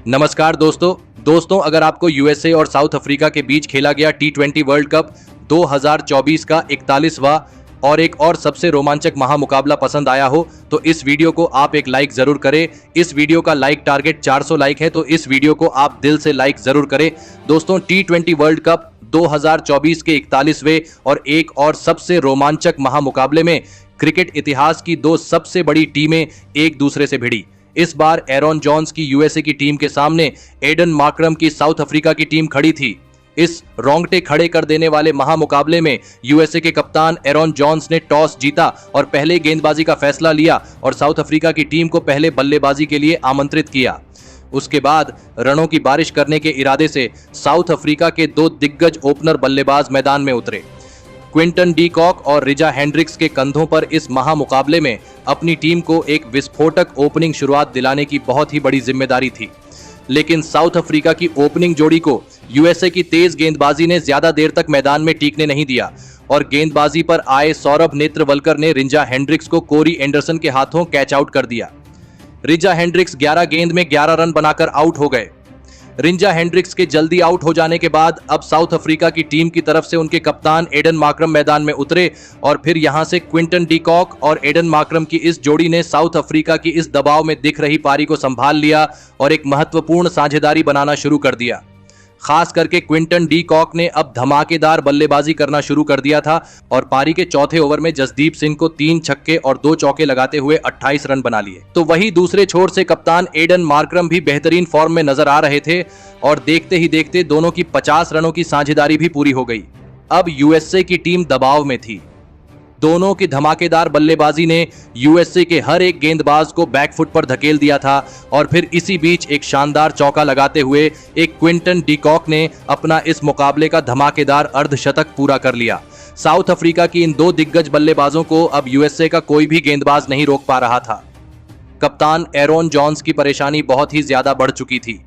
नमस्कार दोस्तों अगर आपको यूएसए और साउथ अफ्रीका के बीच खेला गया टी20 वर्ल्ड कप 2024 का 41वां और एक और सबसे रोमांचक महामुकाबला पसंद आया हो तो इस वीडियो को आप एक लाइक जरूर करें। इस वीडियो का लाइक टारगेट 400 लाइक है, तो इस वीडियो को आप दिल से लाइक जरूर करें। दोस्तों, टी20 वर्ल्ड कप 2024 के 41वें और एक और सबसे रोमांचक महामुकाबले में क्रिकेट इतिहास की दो सबसे बड़ी टीमें एक दूसरे से भिड़ी। इस बार एरॉन जॉन्स की यूएसए की टीम के सामने एडन मार्करम की साउथ अफ्रीका की टीम खड़ी थी। इस रोंगटे खड़े कर देने वाले महामुकाबले में यूएसए के कप्तान एरॉन जॉन्स ने टॉस जीता और पहले गेंदबाजी का फैसला लिया और साउथ अफ्रीका की टीम को पहले बल्लेबाजी के लिए आमंत्रित किया। उसके बाद रनों की बारिश करने के इरादे से साउथ अफ्रीका के दो दिग्गज ओपनर बल्लेबाज मैदान में उतरे। क्विंटन डी कॉक और रिजा हेंड्रिक्स के कंधों पर इस महामुकाबले में अपनी टीम को एक विस्फोटक ओपनिंग शुरुआत दिलाने की बहुत ही बड़ी जिम्मेदारी थी, लेकिन साउथ अफ्रीका की ओपनिंग जोड़ी को यूएसए की तेज गेंदबाजी ने ज्यादा देर तक मैदान में टिकने नहीं दिया और गेंदबाजी पर आए सौरभ नेत्रवलकर ने रिजा हेंड्रिक्स को कोरी एंडरसन के हाथों कैच आउट कर दिया। रिजा हेंड्रिक्स 11 गेंद में 11 रन बनाकर आउट हो गए। रिजा हेंड्रिक्स के जल्दी आउट हो जाने के बाद अब साउथ अफ्रीका की टीम की तरफ से उनके कप्तान एडन मार्करम मैदान में उतरे और फिर यहां से क्विंटन डी कॉक और एडन मार्करम की इस जोड़ी ने साउथ अफ्रीका की इस दबाव में दिख रही पारी को संभाल लिया और एक महत्वपूर्ण साझेदारी बनाना शुरू कर दिया। खास करके क्विंटन डी कॉक ने अब धमाकेदार बल्लेबाजी करना शुरू कर दिया था और पारी के चौथे ओवर में जसदीप सिंह को 3 छक्के और 2 चौके लगाते हुए 28 रन बना लिए। तो वही दूसरे छोर से कप्तान एडन मार्करम भी बेहतरीन फॉर्म में नजर आ रहे थे और देखते ही देखते दोनों की 50 रनों की साझेदारी भी पूरी हो गई। अब यूएसए की टीम दबाव में थी। दोनों की धमाकेदार बल्लेबाजी ने यूएसए के हर एक गेंदबाज को बैकफुट पर धकेल दिया था और फिर इसी बीच एक शानदार चौका लगाते हुए एक क्विंटन डी कॉक ने अपना इस मुकाबले का धमाकेदार अर्धशतक पूरा कर लिया। साउथ अफ्रीका की इन दो दिग्गज बल्लेबाजों को अब यूएसए का कोई भी गेंदबाज नहीं रोक पा रहा था। कप्तान एरॉन जॉन्स की परेशानी बहुत ही ज्यादा बढ़ चुकी थी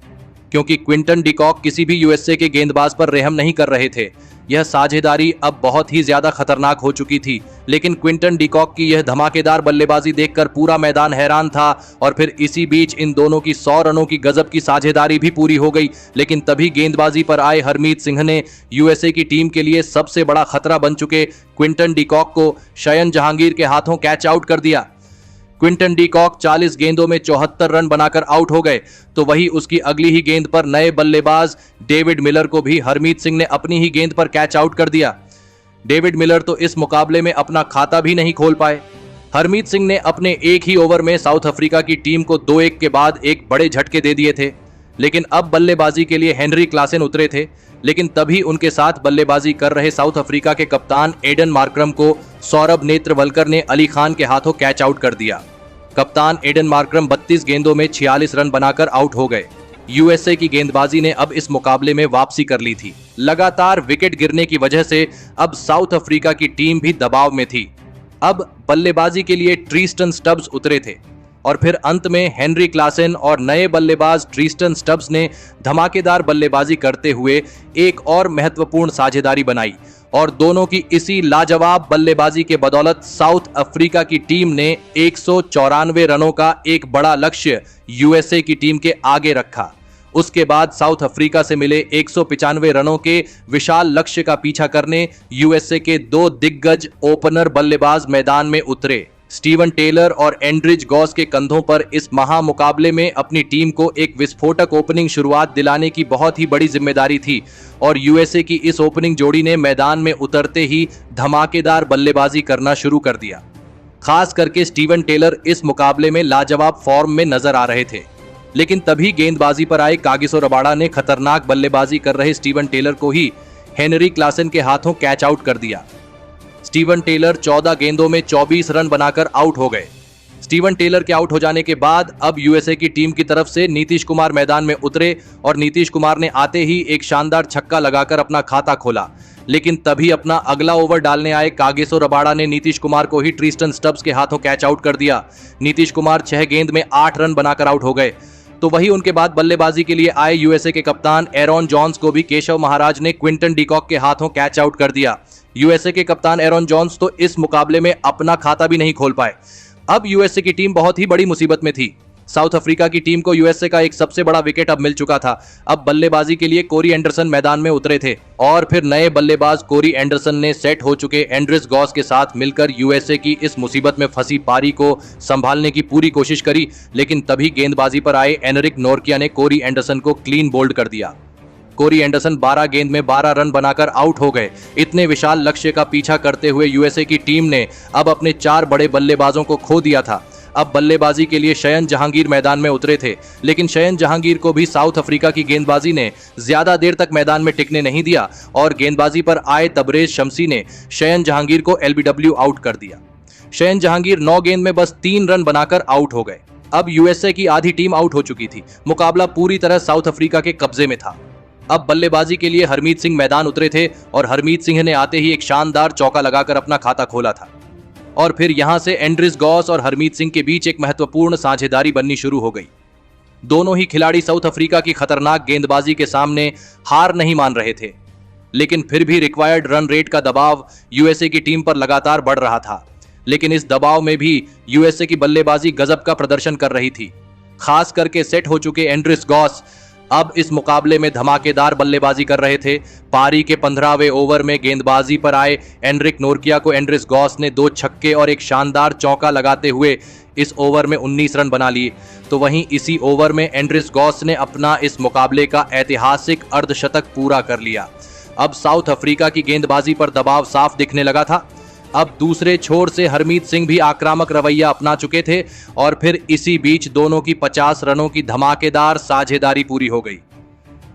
क्योंकि क्विंटन डी कॉक किसी भी यूएसए के गेंदबाज पर रहम नहीं कर रहे थे। यह साझेदारी अब बहुत ही ज्यादा खतरनाक हो चुकी थी, लेकिन क्विंटन डी कॉक की यह धमाकेदार बल्लेबाजी देखकर पूरा मैदान हैरान था और फिर इसी बीच इन दोनों की 100 रनों की गजब की साझेदारी भी पूरी हो गई। लेकिन तभी गेंदबाजी पर आए हरमीत सिंह ने यूएसए की टीम के लिए सबसे बड़ा खतरा बन चुके क्विंटन डी कॉक को शयन जहांगीर के हाथों कैच आउट कर दिया। क्विंटन डी कॉक 40 गेंदों में 74 रन बनाकर आउट हो गए, तो वही उसकी अगली ही गेंद पर नए बल्लेबाज डेविड मिलर को भी हरमीत सिंह ने अपनी ही गेंद पर कैच आउट कर दिया। डेविड मिलर तो इस मुकाबले में अपना खाता भी नहीं खोल पाए। हरमीत सिंह ने अपने एक ही ओवर में साउथ अफ्रीका की टीम को 2-1 के बाद एक बड़े झटके दे दिए थे, लेकिन अब बल्लेबाजी के लिए हेनरी क्लासेन उतरे थे। लेकिन तभी उनके साथ बल्लेबाजी कर रहे साउथ अफ्रीका के कप्तान एडन मार्करम को सौरभ नेत्रवलकर ने अली खान के हाथों कैच आउट कर दिया। कप्तान एडन मार्करम 32 गेंदों में 46 रन बनाकर आउट हो गए। यूएसए की गेंदबाजी ने अब इस मुकाबले में वापसी कर ली थी। लगातार विकेट गिरने की वजह से अब साउथ अफ्रीका की टीम भी दबाव में थी। अब बल्लेबाजी के लिए ट्रिस्टन स्टब्स उतरे थे और फिर अंत में हेनरी क्लासेन और नए बल्लेबाज ट्रिस्टन स्टब्स ने धमाकेदार बल्लेबाजी करते हुए एक और महत्वपूर्ण साझेदारी बनाई और दोनों की इसी लाजवाब बल्लेबाजी के बदौलत साउथ अफ्रीका की टीम ने 194 रनों का एक बड़ा लक्ष्य यूएसए की टीम के आगे रखा। उसके बाद साउथ अफ्रीका से मिले 195 रनों के विशाल लक्ष्य का पीछा करने यूएसए के दो दिग्गज ओपनर बल्लेबाज मैदान में उतरे। स्टीवन टेलर और एंड्रिज गॉस के कंधों पर इस महामुकाबले में अपनी टीम को एक विस्फोटक ओपनिंग शुरुआत दिलाने की बहुत ही बड़ी जिम्मेदारी थी और यूएसए की इस ओपनिंग जोड़ी ने मैदान में उतरते ही धमाकेदार बल्लेबाजी करना शुरू कर दिया। खास करके स्टीवन टेलर इस मुकाबले में लाजवाब फॉर्म में नजर आ रहे थे, लेकिन तभी गेंदबाजी पर आए कागिसो रबाडा ने खतरनाक बल्लेबाजी कर रहे स्टीवन टेलर को ही हेनरी क्लासेन के हाथों कैच आउट कर दिया। स्टीवन टेलर 14 गेंदों में 24 रन बनाकर आउट हो गए। स्टीवन टेलर के आउट हो जाने के बाद अब यूएसए की टीम की तरफ से नीतीश कुमार मैदान में उतरे और नीतीश कुमार ने आते ही एक शानदार छक्का लगाकर अपना खाता खोला। लेकिन तभी अपना अगला ओवर डालने आए कागिसो रबाडा ने नीतीश कुमार को ही ट्रिस्टन स्टब्स के हाथों कैच आउट कर दिया। नीतीश कुमार 6 गेंद में 8 रन बनाकर आउट हो गए। तो वही उनके बाद बल्लेबाजी के लिए आए यूएसए के कप्तान एरॉन जॉन्स को भी केशव महाराज ने क्विंटन डी कॉक के हाथों कैच आउट कर दिया। यूएसए के कप्तान एरॉन जॉन्स तो इस मुकाबले में अपना खाता भी नहीं खोल पाए। अब यूएसए की टीम बहुत ही बड़ी मुसीबत में थी। साउथ अफ्रीका की टीम को यूएसए का एक सबसे बड़ा विकेट अब मिल चुका था। अब बल्लेबाजी के लिए कोरी एंडरसन मैदान में उतरे थे और फिर नए बल्लेबाज कोरी एंडरसन ने सेट हो चुके एंड्रिस गॉस के साथ मिलकर यूएसए की इस मुसीबत में फंसी पारी को संभालने की पूरी कोशिश करी, लेकिन तभी गेंदबाजी पर आए एनरिक नोर्किया ने कोरी एंडरसन को क्लीन बोल्ड कर दिया। कोरी एंडरसन 12 गेंद में 12 रन बनाकर आउट हो गए। इतने विशाल लक्ष्य का पीछा करते हुए यूएसए की टीम ने अब अपने 4 बड़े बल्लेबाजों को खो दिया था। अब बल्लेबाजी के लिए शयन जहांगीर मैदान में उतरे थे, लेकिन शयन जहांगीर को भी साउथ अफ्रीका की गेंदबाजी ने ज्यादा देर तक मैदान में टिकने नहीं दिया और गेंदबाजी पर आए तबरेज शम्सी ने शयन जहांगीर को एलबीडब्ल्यू आउट कर दिया। शयन जहांगीर 9 गेंद में बस 3 रन बनाकर आउट हो गए। अब यूएसए की आधी टीम आउट हो चुकी थी। मुकाबला पूरी तरह साउथ अफ्रीका के कब्जे में था। अब बल्लेबाजी के लिए हरमीत सिंह मैदान उतरे थे और हरमीत सिंह ने आते ही एक शानदार चौका लगाकर अपना खाता खोला था और फिर यहां से एंड्रिस गॉस और हरमीत सिंह के बीच एक महत्वपूर्ण साझेदारी बननी शुरू हो गई। दोनों ही खिलाड़ी साउथ अफ्रीका की खतरनाक गेंदबाजी के सामने हार नहीं मान रहे थे, लेकिन फिर भी रिक्वायर्ड रन रेट का दबाव यूएसए की टीम पर लगातार बढ़ रहा था। लेकिन इस दबाव में भी यूएसए की बल्लेबाजी गजब का प्रदर्शन कर रही थी। खास करके सेट हो चुके एंड्रिस गॉस अब इस मुकाबले में धमाकेदार बल्लेबाजी कर रहे थे। पारी के 15वें ओवर में गेंदबाजी पर आए एनरिक नोर्किया को एंड्रिस गॉस ने 2 छक्के और एक शानदार चौका लगाते हुए इस ओवर में 19 रन बना लिए। तो वहीं इसी ओवर में एंड्रिस गॉस ने अपना इस मुकाबले का ऐतिहासिक अर्धशतक पूरा कर लिया। अब साउथ अफ्रीका की गेंदबाजी पर दबाव साफ दिखने लगा था। अब दूसरे छोर से हरमीत सिंह भी आक्रामक रवैया अपना चुके थे और फिर इसी बीच दोनों की 50 रनों की धमाकेदार साझेदारी पूरी हो गई।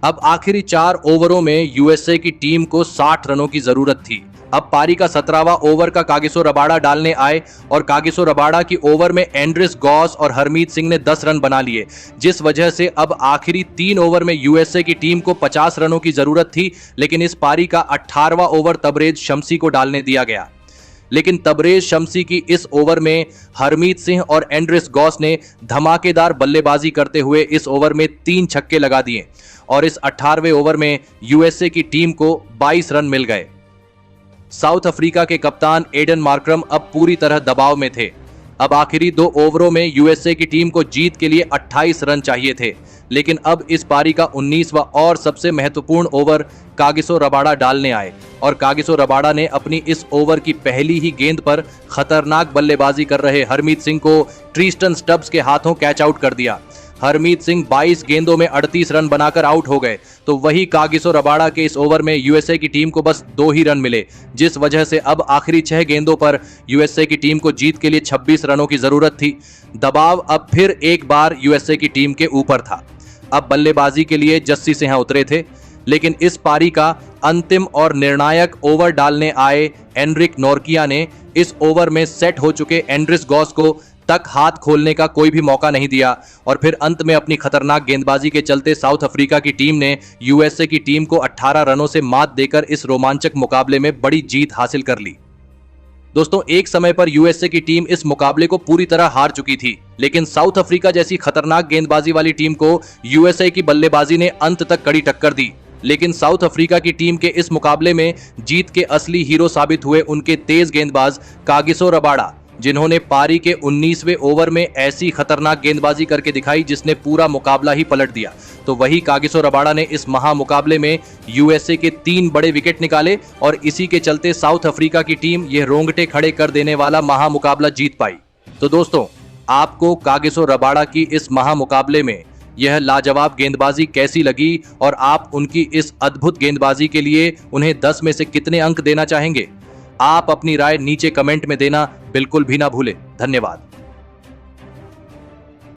अब आखिरी 4 ओवरों में यूएसए की टीम को 60 रनों की जरूरत थी। अब पारी का 17वां ओवर का कागिसो रबाड़ा डालने आए और कागिसो रबाड़ा की ओवर में एंड्रिस गॉस और हरमीत सिंह ने 10 रन बना लिए, जिस वजह से अब आखिरी 3 ओवर में यूएसए की टीम को 50 रनों की जरूरत थी। लेकिन इस पारी का 18वां ओवर तबरेज शम्सी को डालने दिया गया, लेकिन तबरेज शम्सी की इस ओवर में हरमीत सिंह और एंड्रिस गॉस ने धमाकेदार बल्लेबाजी करते हुए इस ओवर में 3 छक्के लगा दिए और इस 18वें ओवर में यूएसए की टीम को 22 रन मिल गए। साउथ अफ्रीका के कप्तान एडन मार्करम अब पूरी तरह दबाव में थे। अब आखिरी 2 ओवरों में यूएसए की टीम को जीत के लिए 28 रन चाहिए थे, लेकिन अब इस पारी का 19वां और सबसे महत्वपूर्ण ओवर कागिसो रबाड़ा डालने आए और कागिसो रबाड़ा ने अपनी इस ओवर की पहली ही गेंद पर खतरनाक बल्लेबाजी कर रहे हरमीत सिंह को ट्रिस्टन स्टब्स के हाथों कैच आउट कर दिया। हरमीत सिंह 22 गेंदों में 38 रन बनाकर आउट हो गए। तो वही कागिसो रबाड़ा के इस ओवर में यूएसए की टीम को बस 2 ही रन मिले, जिस वजह से अब आखिरी 6 गेंदों पर यूएसए की टीम को जीत के लिए 26 रनों की जरूरत थी। दबाव अब फिर एक बार यूएसए की टीम के ऊपर था। अब बल्लेबाजी के लिए जस्सी सिंह उतरे थे, लेकिन इस पारी का अंतिम और निर्णायक ओवर डालने आए एनरिक नोर्किया ने इस ओवर में सेट हो चुके एंड्रिस गॉस को तक हाथ खोलने का कोई भी मौका नहीं दिया और फिर अंत में अपनी खतरनाक गेंदबाजी के चलते साउथ अफ्रीका की टीम ने यूएसए की टीम को 18 रनों से मात देकर इस रोमांचक मुकाबले में बड़ी जीत हासिल कर ली। दोस्तों, एक समय पर यूएसए की टीम इस मुकाबले को पूरी तरह हार चुकी थी, लेकिन साउथ अफ्रीका जैसी खतरनाक गेंदबाजी वाली टीम को यूएसए की बल्लेबाजी ने अंत तक कड़ी टक्कर दी। लेकिन साउथ अफ्रीका की टीम के इस मुकाबले में जीत के असली हीरो साबित हुए उनके तेज गेंदबाज कागिसो रबाड़ा, जिन्होंने पारी के 19वें ओवर में ऐसी खतरनाक गेंदबाजी करके दिखाई जिसने पूरा मुकाबला ही पलट दिया। तो वही कागिसो रबाड़ा ने इस महा मुकाबले में यूएसए के 3 बड़े विकेट निकाले और इसी के चलते साउथ अफ्रीका की टीम यह रोंगटे खड़े कर देने वाला महा मुकाबला जीत पाई। तो दोस्तों, आपको कागिसो रबाड़ा की इस महा मुकाबले में यह लाजवाब गेंदबाजी कैसी लगी और आप उनकी इस अद्भुत गेंदबाजी के लिए उन्हें 10 में से कितने अंक देना चाहेंगे? आप अपनी राय नीचे कमेंट में देना बिल्कुल भी ना भूलें। धन्यवाद।